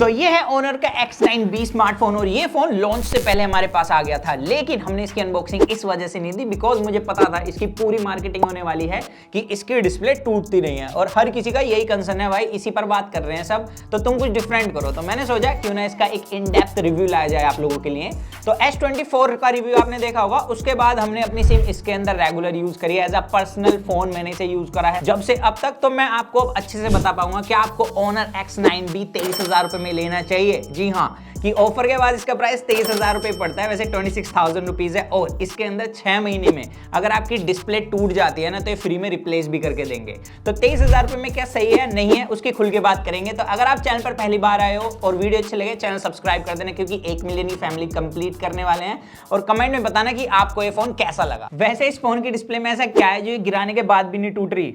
तो ये है Honor का X9B स्मार्टफोन और ये फोन लॉन्च से पहले हमारे पास आ गया था, लेकिन हमने इसकी अनबॉक्सिंग इस वजह से नहीं दी बिकॉज मुझे पता था इसकी पूरी मार्केटिंग होने वाली है कि इसकी डिस्प्ले टूटती नहीं है और हर किसी का यही कंसर्न है भाई, इसी पर बात कर रहे हैं सब, तो तुम कुछ डिफरेंट करो। तो मैंने सोचा क्यों ना इसका एक इन डेप्थ रिव्यू लाया जाए आप लोगों के लिए। तो S24 का रिव्यू आपने देखा होगा, उसके बाद हमने अपनी सिम इसके अंदर रेगुलर यूज करी है, एज अ पर्सनल फोन मैंने इसे यूज करा है जब से अब तक। तो मैं आपको अच्छे से बता पाऊंगा कि आपको Honor X9B 23,000 रुपए में लेना चाहिए। जी हाँ, कि ऑफर के बाद इसका प्राइस 23,000 रुपए पड़ता है, वैसे 26,000 रुपीज है। और इसके अंदर 6 महीने में अगर आपकी डिस्प्ले टूट जाती है ना तो ये फ्री में रिप्लेस भी करके देंगे। तो 23,000 रुपए में क्या सही है नहीं है उसकी खुल के बात करेंगे। तो अगर आप चैनल पर पहली बार आए हो और वीडियो अच्छे लगे, चैनल सब्सक्राइब कर देना क्योंकि 1 मिलियन की फैमिली कंप्लीट करने वाले हैं। और कमेंट में बताना कि आपको ये फोन कैसा लगा। वैसे इस फोन की डिस्प्ले में ऐसा क्या है जो गिराने के बाद भी नहीं टूट रही?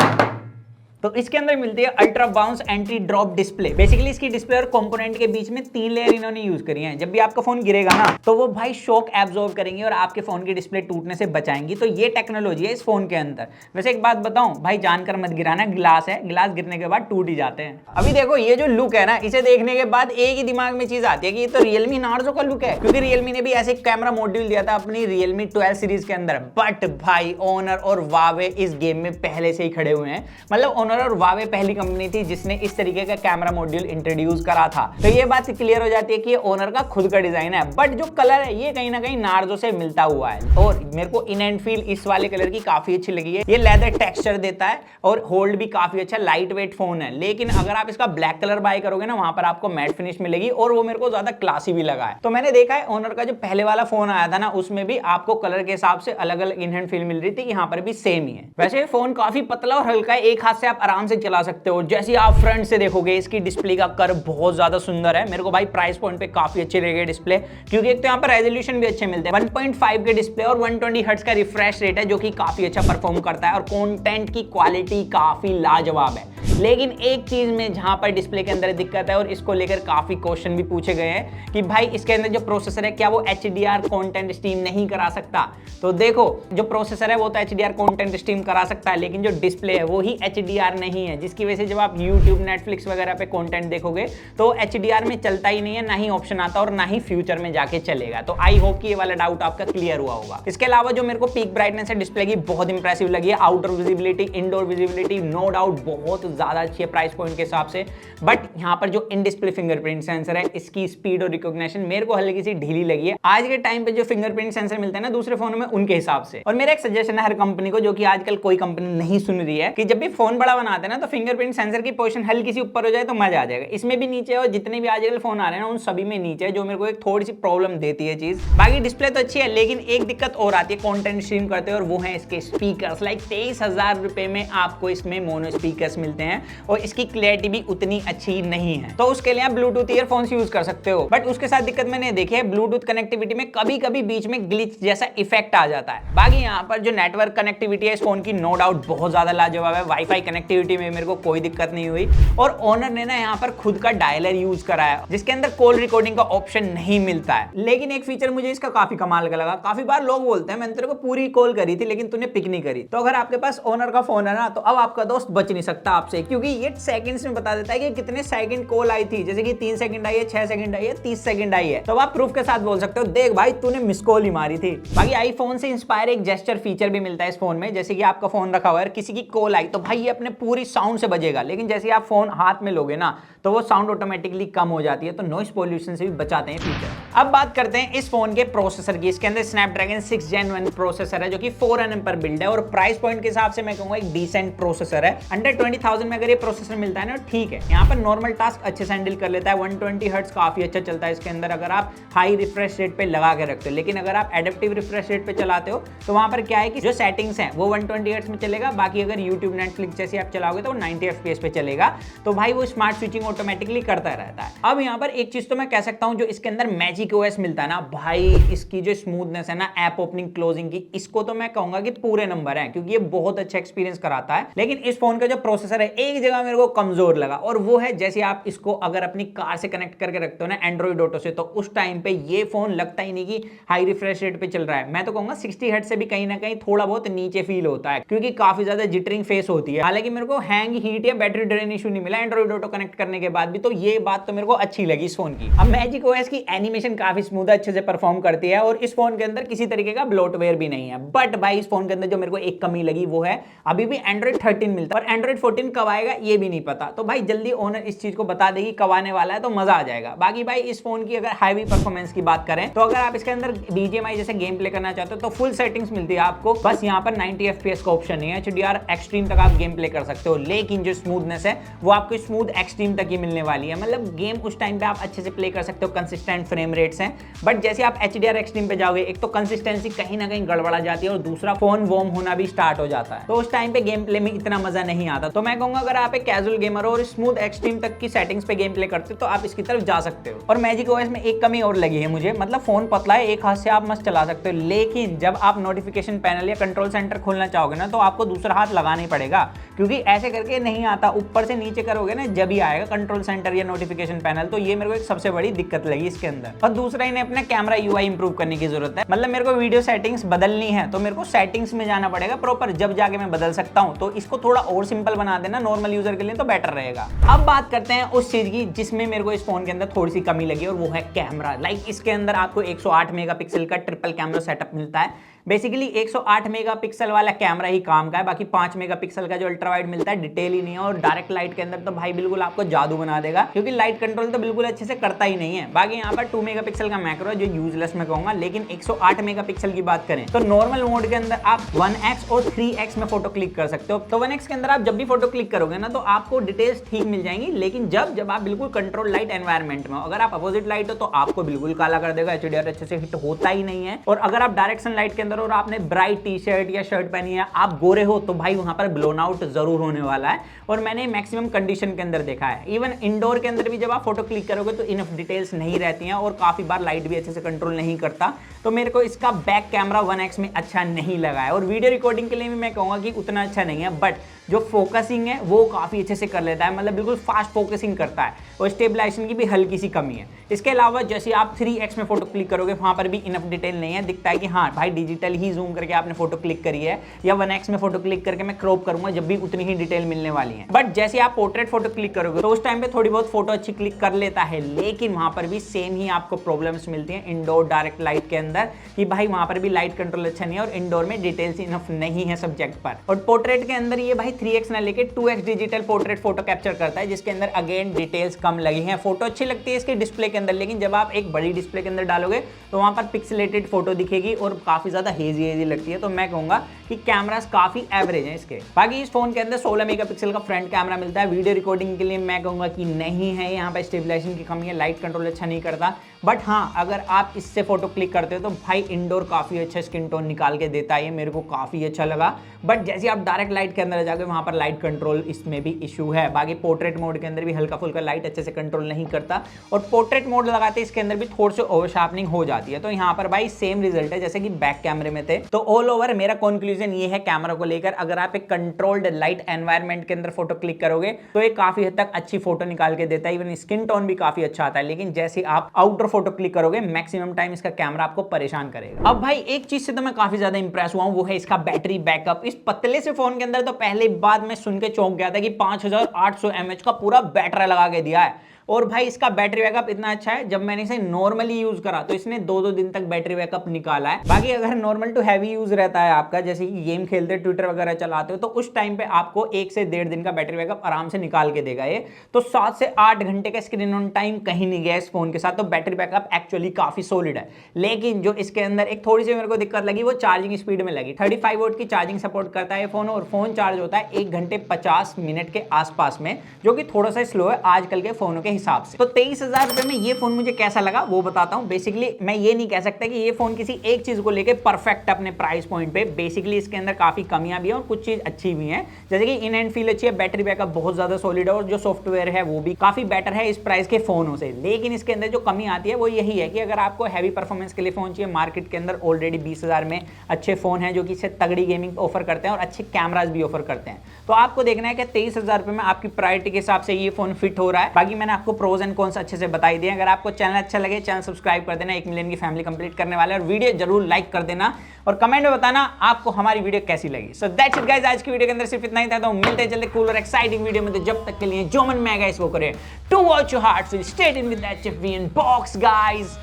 तो इसके अंदर मिलती है ultra bounce anti drop display. Basically इसकी डिस्प्ले और कंपोनेंट के बीच में 3 लेयर इन्होंने यूज करी हैं। जब भी आपका फोन गिरेगा ना तो वो भाई शॉक एब्जॉर्ब करेंगे और आपके फोन की डिस्प्ले टूटने से बचाएंगी। तो ये टेक्नोलॉजी है इस फोन के अंदर। वैसे एक बात बताऊं भाई, जानकर मत गिराना, ग्लास है, ग्लास गिरने के बाद टूट ही जाते हैं। अभी देखो ये जो लुक है ना, इसे देखने के बाद एक ही दिमाग में चीज आती है कि ये तो Realme Narzo का लुक है, क्योंकि Realme ने भी ऐसे कैमरा मॉड्यूल दिया था अपनी Realme 12 सीरीज के अंदर। बट भाई Honor और Huawei इस गेम में पहले से ही खड़े हुए हैं। मतलब Honor और Huawei पहली कंपनी थी जिसने इस तरीके का कैमरा मॉड्यूल इंट्रोड्यूस करा था। तो ये बात क्लियर हो जाती है कि ये Honor का खुद का डिजाइन है, बट जो कलर है ये कहीं ना कहीं Narzo से मिलता हुआ है। और मेरे को इन एंड फील इस वाले कलर की काफी अच्छी लगी है। ये लेदर टेक्सचर देता है और होल्ड भी काफी अच्छा, लाइट वेट फोन है। लेकिन अगर आप इसका ब्लैक कलर बाय करोगे ना, वहां पर आपको मैट फिनिश मिलेगी और वो मेरे को ज्यादा क्लासी भी लगा है। तो मैंने देखा है Honor का जो पहले वाला फोन आया था ना, उसमें भी आपको कलर के हिसाब से अलग अलग इन हैंड फील मिल रही थी, यहाँ पर भी सेम ही है। वैसे फोन काफी पतला और हल्का है, एक हाथ से आप आराम से चला सकते हो। जैसे आप फ्रंट से देखोगे इसकी डिस्प्ले का कर्व बहुत ज्यादा सुंदर है। मेरे को भाई प्राइस पॉइंट पे काफी अच्छी लगी डिस्प्ले, क्योंकि एक तो यहाँ पर रेजोल्यूशन भी अच्छे मिलते हैं। 1.5 के डिस्प्ले और 120 हर्ट्ज का रिफ्रेश रेट है जो कि काफी अच्छा परफॉर्म करता है और कंटेंट की क्वालिटी काफी लाजवाब है। लेकिन एक चीज में जहां पर डिस्प्ले के अंदर दिक्कत है और इसको लेकर काफी क्वेश्चन भी पूछे गए हैं कि भाई इसके अंदर जो प्रोसेसर है क्या वो HDR कंटेंट स्ट्रीम नहीं करा सकता। तो देखो जो प्रोसेसर है वो तो HDR कंटेंट स्ट्रीम करा सकता है, लेकिन जो डिस्प्ले है वो ही HDR नहीं है, जिसकी वजह से जब आप YouTube, Netflix वगैरह पे कंटेंट देखोगे तो HDR में चलता ही नहीं है, ना ही ऑप्शन आता और ना ही फ्यूचर में जाके चलेगा। तो आई होप कि ये वाला डाउट आपका क्लियर हुआ होगा। इसके अलावा जो मेरे को पीक ब्राइटनेस है डिस्प्ले की बहुत इंप्रेसिव लगी है। Outer visibility, indoor visibility no doubt बहुत ज्यादा अच्छी है प्राइस पॉइंट के हिसाब से। बट यहाँ पर जो इन डिस्प्ले फिंगरप्रिंट सेंसर है, इसकी स्पीड और रिकॉग्निशन मेरे को हल्की सी ढीली लगी है। आज के टाइम पे जो फिंगरप्रिंट सेंसर मिलते हैं ना दूसरे फोनों में, उनके हिसाब से। और मेरा एक सजेशन है हर कंपनी को, जो कि आजकल कोई कंपनी नहीं सुन रही है, कि जब भी फोन बड़ा बनाते हैं ना तो फिंगरप्रिंट सेंसर की पोजीशन हल्की सी ऊपर हो जाए तो मजा आ जाएगा। इसमें भी नीचे और जितने भी आजकल फोन आ रहे हैं ना उन सभी में नीचे है, जो मेरे को एक थोड़ी सी प्रॉब्लम देती है चीज। बाकी डिस्प्ले तो अच्छी है, लेकिन एक दिक्कत और आती है कंटेंट स्ट्रीम करते हैं और वो है इसके स्पीकर्स। लाइक 23,000 रुपए में आपको इसमें मोनो स्पीकर्स मिलते हैं और इसकी क्लैरिटी भी उतनी अच्छी नहीं है। तो उसके लिए आप ब्लूटूथ ईयरफोन्स यूज कर सकते हो, बट उसके साथ दिक्कत मैंने देखी है, ब्लूटूथ कनेक्टिविटी में कभी कभी बीच में ग्लिच जैसा इफेक्ट आ जाता है। बाकी यहाँ पर जो नेटवर्क कनेक्टिविटी है इस फोन की नो डाउट बहुत ज्यादा लाजवाब है। वाईफाई कनेक्टिविटी में मेरे को कोई दिक्कत नहीं हुई। और Honor ने ना यहाँ पर खुद का डायलर यूज कराया जिसके अंदर कॉल रिकॉर्डिंग का ऑप्शन नहीं मिलता है। लेकिन एक फीचर मुझे इसका काफी कमाल का लगा। काफी बार लोग बोलते हैं मैंने तेरे को पूरी कॉल करी थी लेकिन तूने पिक नहीं करी। तो अगर आपके पास Honor का फोन है ना तो अब आपका दोस्त बच नहीं सकता आपसे, क्योंकि ये सेकंड्स में बता देता है कि कितने सेकंड कॉल आई थी। जैसे कि 3 सेकंड आई है, 6 सेकंड आई है, 30 सेकंड आई है, तो आप प्रूफ के साथ बोल सकते हो देख भाई तूने मिस कॉल ही मारी थी। बाकी आईफोन से इंस्पायर एक जेस्चर फीचर भी मिलता है इस फोन में। जैसे कि आपका फोन रखा हुआ है, किसी की कॉल आई तो भाई ये अपने पूरी साउंड से बजेगा, लेकिन जैसे आप फोन हाथ में लोगे ना तो वो साउंड ऑटोमेटिकली कम हो जाती है। तो नॉइस पॉल्यूशन से भी बचाते हैं फीचर। अब बात करते हैं इस फोन के प्रोसेसर की। इसके अंदर स्नैपड्रैगन 6 Gen 1 प्रोसेसर है जो कि 4nm पर बिल्ड है और प्राइस पॉइंट के हिसाब से मैं कहूंगा एक डिसेंट प्रोसेसर है। अंडर 20,000 में अगर ये प्रोसेसर मिलता है ना ठीक है। यहाँ पर नॉर्मल टास्क अच्छे से हैंडल कर लेता है। 120 हर्ट्ज काफी अच्छा चलता है इसके अंदर अगर आप हाई रिफ्रेश रेट पे लगा के रखते हो। लेकिन अगर आप एडेप्टिव रिफ्रेश रेट पे चलाते हो तो वहां पर क्या है कि जो सेटिंग्स हैं वो 120 हर्ट्ज में चलेगा। बाकी अगर यूट्यूब, नेटफ्लिक्स जैसे आप चलाओगे तो 90 FPS पे चलेगा। तो भाई वो स्मार्ट स्विचिंग ऑटोमेटिकली करता रहता है। अब यहाँ पर एक चीज तो मैं कह सकता हूँ, जो इसके अंदर मैजिक OS मिलता है ना भाई, इसकी जो स्मूथनेस है ना ऐप ओपनिंग क्लोजिंग की, इसको तो मैं कहूंगा कि पूरे नंबर है, क्योंकि ये बहुत अच्छा एक्सपीरियंस कराता है। लेकिन इस फोन का जो प्रोसेसर है एक जगह मेरे को कमजोर लगा, और वो है जैसे आप इसको अगर अपनी कार से कनेक्ट करके रखते हो ना एंड्रॉइड ऑटो से, तो उस टाइम पे ये फोन लगता ही नहीं कि हाई रिफ्रेश रेट पे चल रहा है। मैं तो कहूंगा 60 हर्ट्ज से भी कहीं ना कहीं थोड़ा बहुत नीचे फील होता है, क्योंकि काफी ज्यादा जिटरिंग फेस होती है। हालांकि मेरे को हैंग, हीट या बैटरी ड्रेन इशू नहीं मिला एंड्रॉइड ऑटो कनेक्ट करने के के बाद भी, तो ये बात तो मेरे को अच्छी लगी इस फोन की। अब मैजिक ओएस की एनिमेशन काफी स्मूथ अच्छे से परफॉर्म करती है और इस फोन के अंदर किसी तरीके का ब्लोटवेयर भी नहीं है। बट भाई इस फोन के अंदर जो मेरे को एक कमी लगी वो है अभी भी एंड्रॉइड 13 मिलता है और एंड्रॉइड 14 कब आएगा ये भी नहीं पता। तो भाई जल्दी ओनर इस चीज को बता देगी कब आने वाला है तो मजा आ जाएगा। बाकी भाई इस फोन की अगर हाईवी परफॉर्मेंस की बात करें तो अगर आप इसके अंदर बीजीएमआई जैसे गेम प्ले करना चाहते हो तो फुल सेटिंग्स मिलती है आपको, बस यहाँ पर 90 FPS का ऑप्शन नहीं है। HDR एक्सट्रीम तक आप गेम प्ले कर सकते हो, लेकिन जो स्मूथनेस है वो आपको स्मूथ एक्सट्रीम तक ही मिलने वाली है। मतलब गेम उस टाइम पे आप अच्छे से प्ले कर सकते हो, कंसिस्टेंट फ्रेम रेट्स हैं। बट जैसे आप HDR एक्सट्रीम पे जाओगे एक तो कंसिस्टेंसी कहीं ना कहीं गड़बड़ा जाती है और दूसरा फोन वॉर्म होना भी स्टार्ट हो जाता है, तो उस टाइम पे गेम प्ले में इतना मजा नहीं आता। तो मैं कहूंगा अगर आप एक कैजुअल गेमर हो और स्मूथ एक्सट्रीम तक की सेटिंग्स पे गेम प्ले करते हो तो आप इसकी तरफ जा सकते हो। और मैजिक ओएस में एक कमी और लगी है मुझे, मतलब फोन पतला है, एक हाथ से आप मस्त चला सकते हो, लेकिन जब आप नोटिफिकेशन पैनल या कंट्रोल सेंटर खोलना चाहोगे ना तो आपको दूसरा हाथ लगाना ही पड़ेगा, क्योंकि ऐसे करके नहीं आता। ऊपर से नीचे करोगे ना जब ही आएगा कंट्रोल सेंटर या नोटिफिकेशन पैनल। तो ये मेरे को एक सबसे बड़ी दिक्कत लगी इसके अंदर। और दूसरा इन्हें अपना कैमरा यूआई इंप्रूव करने की जरूरत है। मतलब मेरे को वीडियो सेटिंग्स बदलनी है तो मेरे को सेटिंग्स में जाना पड़ेगा प्रॉपर, जब जाके मैं बदल सकता हूं। तो इसको थोड़ा और सिंपल बना देना नॉर्मल यूजर के लिए तो बेटर रहेगा। अब बात करते हैं उस चीज की जिसमें मेरे को इस फोन के अंदर थोड़ी सी कमी लगी और वो है कैमरा। इसके अंदर आपको 108 मेगापिक्सल का ट्रिपल कैमरा सेटअप मिलता है। बेसिकली 108 मेगापिक्सल वाला कैमरा ही काम का है, बाकी 5 मेगापिक्सल का जो अल्ट्रा वाइड मिलता है डिटेल ही नहीं है। और डायरेक्ट लाइट के अंदर तो भाई बिल्कुल आपको जादू बना देगा, क्योंकि लाइट कंट्रोल तो बिल्कुल अच्छे से करता ही नहीं है। बाकी यहाँ पर 2 मेगापिक्सल का मैक्रो है जो यूजलेस मैं कहूंगा, लेकिन 108 मेगापिक्सल की बात करें तो नॉर्मल मोड के अंदर आप 1x और 3x में फोटो क्लिक कर सकते हो। तो 1x के अंदर आप जब भी फोटो क्लिक करोगे ना तो आपको डिटेल्स ठीक मिल जाएंगी, लेकिन जब आप बिल्कुल कंट्रोल लाइट एनवायरमेंट में हो, अगर आप अपोजिट लाइट हो तो आपको बिल्कुल काला कर देगा, HDR अच्छे से हिट होता ही नहीं है। और अगर आप डायरेक्शन लाइट के अंदर और आपने ब्राइट टी शर्ट या शर्ट पहनी है, आप गोरे हो तो भाई वहां पर ब्लोन आउट जरूर होने वाला है। और मैंने मैक्सिमम कंडीशन के अंदर देखा है, इवन इंडोर के अंदर भी जब आप फोटो क्लिक करोगे तो इनफ डिटेल्स नहीं रहती हैं और काफी बार लाइट भी अच्छे से कंट्रोल नहीं करता। तो मेरे को इसका बैक कैमरा 1x में अच्छा नहीं लगा है। और वीडियो रिकॉर्डिंग के लिए भी मैं कहूंगा कि उतना अच्छा नहीं है, बट जो फोकसिंग है वो काफी अच्छे से कर लेता है, मतलब बिल्कुल फास्ट फोकसिंग करता है। और स्टेबलाइजेशन की भी हल्की सी कमी है। इसके अलावा जैसे आप 3x में फोटो क्लिक करोगे वहां पर भी इनफ डिटेल नहीं है, दिखता है कि हाँ भाई डिजिटल ही जूम करके आपने फोटो क्लिक करी है, या 1x में फोटो क्लिक करके मैं क्रॉप करूंगा जब भी उतनी ही डिटेल मिलने वाली है। बट जैसे आप पोर्ट्रेट फोटो क्लिक करोगे तो उस टाइम पे थोड़ी बहुत फोटो अच्छी क्लिक कर लेता है, लेकिन वहां पर भी सेम ही आपको प्रॉब्लम्स मिलती हैं इंडोर डायरेक्ट लाइट के अंदर, कि भाई वहां पर भी लाइट कंट्रोल अच्छा नहीं है और इंडोर में डिटेल्स इनफ नहीं है सब्जेक्ट पर। और पोर्ट्रेट के अंदर ये भाई 3x ना लेके 2x digital portrait photo capture करता है, जिसके अंदर अगेन डिटेल्स कम लगी हैं। फोटो अच्छी लगती है इसके डिस्प्ले के अंदर, लेकिन जब आप एक बड़ी डिस्प्ले के अंदर डालोगे तो वहां पर पिक्सेलेटेड फोटो दिखेगी और काफी ज्यादा हेजी लगती है। तो मैं कहूंगा कि कैमरास काफी एवरेज हैं इसके। बाकी इस फोन के अंदर 16 मेगापिक्सल का फ्रंट कैमरा मिलता है। वीडियो रिकॉर्डिंग के लिए मैं कहूंगा कि नहीं है, यहाँ पर स्टेबलाइजेशन की कमी है, लाइट कंट्रोल अच्छा नहीं करता। बट हाँ, अगर आप इससे फोटो क्लिक करते हो तो भाई इंडोर काफी अच्छा स्किन टोन निकाल के देता है, ये मेरे को काफी अच्छा लगा। बट जैसे आप डायरेक्ट लाइट के अंदर जाओगे वहां पर लाइट कंट्रोल इसमें भी इशू है। बाकी पोर्ट्रेट मोड के अंदर भी हल्का फुल्का लाइट अच्छे से कंट्रोल नहीं करता, और पोर्ट्रेट मोड लगाते इसके अंदर भी थोड़ी सी ओवर शार्पनिंग हो जाती है। तो यहाँ पर भाई सेम रिजल्ट है जैसे कि बैक कैमरे में थे। तो ऑल ओवर मेरा कंक्लूजन ये है कैमरा को लेकर, अगर आप एक कंट्रोल्ड लाइट एनवायरनमेंट के अंदर फोटो क्लिक करोगे तो ये काफी हद तक अच्छी फोटो निकाल के देता है, इवन स्किन टोन भी काफी अच्छा आता है। लेकिन जैसे आप आउटडोर फोटो क्लिक करोगे मैक्सिमम टाइम इसका कैमरा आपको परेशान करेगा। अब भाई एक चीज से तो मैं काफी ज्यादा इंप्रेस हुआ हूं, वो है इसका बैटरी बैकअप। इस पतले से फोन के अंदर तो पहले बात मैं सुन के चौंक गया था कि 5800 mAh का पूरा बैटरी लगा के दिया है। और भाई इसका बैटरी बैकअप इतना अच्छा है, जब मैंने इसे नॉर्मली यूज करा तो इसने 2-2 दिन तक बैटरी बैकअप निकाला है। बाकी अगर नॉर्मल टू हैवी यूज रहता है आपका, जैसे कि गेम खेलते ट्विटर वगैरह चलाते हो, तो उस टाइम पे आपको 1 से 1.5 दिन का बैटरी बैकअप आराम से निकाल के देगा ये। तो 7 से 8 घंटे का स्क्रीन ऑन टाइम कहीं नहीं गया इस फोन के साथ, तो बैटरी बैकअप एक्चुअली काफी सॉलिड है। लेकिन जो इसके अंदर एक थोड़ी सी मेरे को दिक्कत लगी वो चार्जिंग स्पीड में लगी। 35 वोल्ट की चार्जिंग सपोर्ट करता है ये फोन, और फोन चार्ज होता है 1 घंटे 50 मिनट के आसपास में, जो कि थोड़ा सा स्लो है आजकल के फोनों के हिसाब से। तो 23,000 रुपए में ये फोन मुझे कैसा लगा वो बताता हूं। बेसिकली मैं ये नहीं कह सकता कि ये फोन किसी एक चीज को लेके परफेक्ट अपने प्राइस पॉइंट पे। बेसिकली इसके अंदर काफी कमियां भी हैं और कुछ चीज अच्छी भी हैं, जैसे कि इन हैंड फील अच्छी है, बैटरी बैकअप बहुत ज्यादा सॉलिड है, और जो सॉफ्टवेयर है वो भी काफी बेटर है इस प्राइस के फोनों से। लेकिन इसके अंदर जो कमी आती है वो यही है कि अगर आपको हैवी परफॉर्मेंस के लिए फोन चाहिए, मार्केट के अंदर ऑलरेडी 20,000 में अच्छे फोन हैं जो कि इससे तगड़ी गेमिंग ऑफर करते हैं और अच्छे कैमराज भी ऑफर करते हैं। तो आपको देखना है कि 23,000 रुपए में आपकी प्रायोरिटी के हिसाब से ये फोन फिट हो रहा है। बाकी मैंने आपको आपको प्रोज एंड कॉन्स अच्छे से बताई दिए। अगर आपको चैनल अच्छा लगे चैनल सब्सक्राइब कर देना, 1 मिलियन की फैमिली कंप्लीट करने वाले, और वीडियो जरूर लाइक कर देना और कमेंट में बताना आपको हमारी वीडियो कैसी लगी। सो दैट्स इट गाइस, आज की वीडियो के अंदर सिर्फ इतना ही था। तो मिलते हैं जल्दी कूल और एक्साइटिंग वीडियो में। तो जब तक के लिए जो मन में आएगा इसको करें। To watch your heart, stay in with that chip we in box guys.